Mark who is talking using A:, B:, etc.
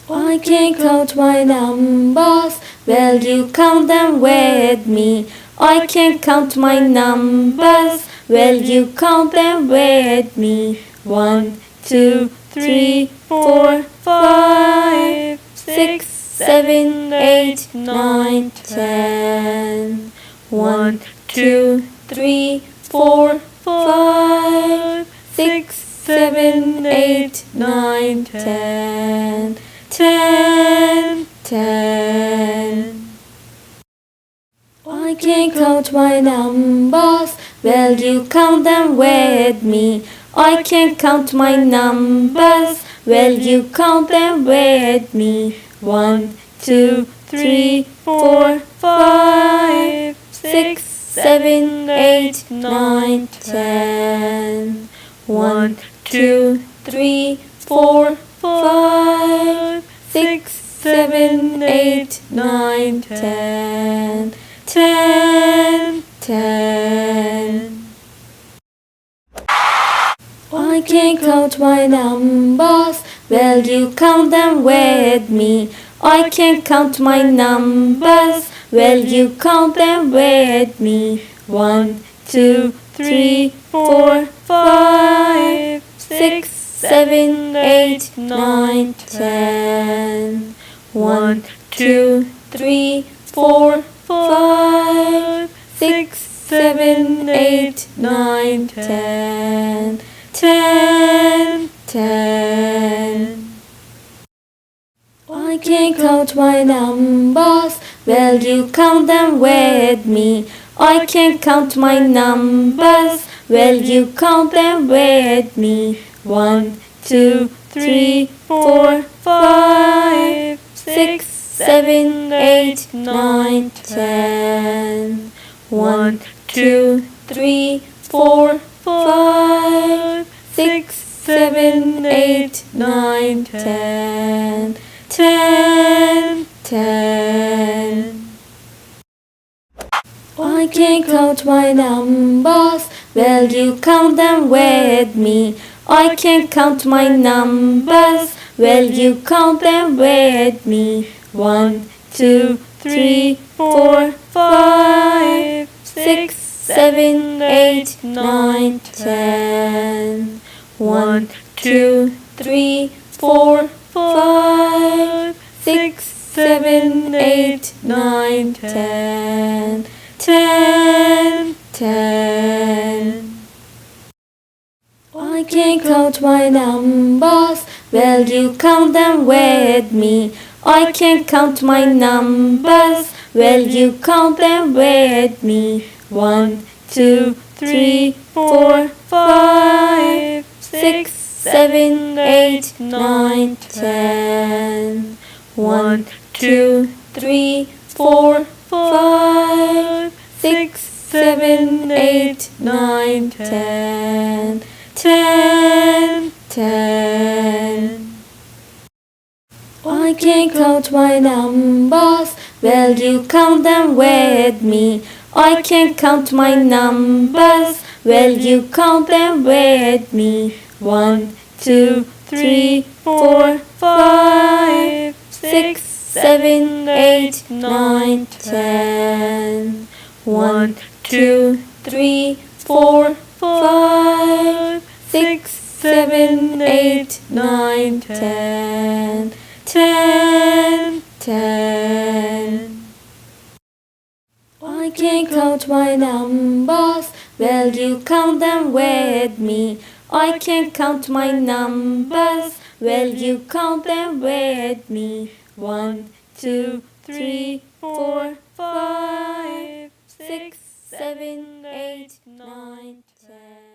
A: I can count my numbers. Will you count them with me? I can count my numbers. Will you count them with me? 1, 2, 3, 4, 5, 6, 7, 8, 9, 10. 1, 2, 3, 4, 5, 6, 7, 8, 9, 10. 10, 10. I can count my numbers. Will you count them with me? I can count my numbers. Will you count them with me? 1, 2, 3, 4, 5, 6, 7, 8, 9, 10. 1, 2, 3, 4, 5, 6, 7, 8, 9, 10. 10, 10. I can count my numbers. Will you count them with me? I can count my numbers. Will you count them with me? 1, 2, 3, 4, 5, 6, 7, 8, 9, 10. 1, 2, 3, 4, 5, 6, 7, 8, 9, 10. 10, 10. I can count my numbers. Will you count them with me? I can count my numbers. Will you count them with me? 1, 2, 3, 4, 5, 6, 7, 8, 9, 10. 1, 2, 3, 4, 5, 6, 7, 8, 9, 10. 10, 10. I can count my numbers. Will you count them with me? I can count my numbers. Will you count them with me? 1, 2, 3, 4, 5, 6, 7, 8, 9, 10. 1, 2, 3, 4, 5, 6, 7, 8, 9, 10. 10, 10. I can count my numbers. Will you count them with me? I can count my numbers. Will you count them with me? 1, 2, 3, 4, 5, 6, 7, 8, 9, 10. 1, 2, 3, 4, 5, 6, 7, 8, 9, 10. 10, 10. I can count my numbers. Will you count them with me? I can count my numbers. Will you count them with me? 1, 2, 3, 4, 5, 6, 7, 8, 9, 10. 1, 2, 3, 4, 5, 6, 7, 8, 9, 10. 10, 10. I can count my numbers. Will you count them with me? I can count my numbers. Will you count them with me? 1, 2, 3, 4, 5, 6, 7, 8, 9, 10.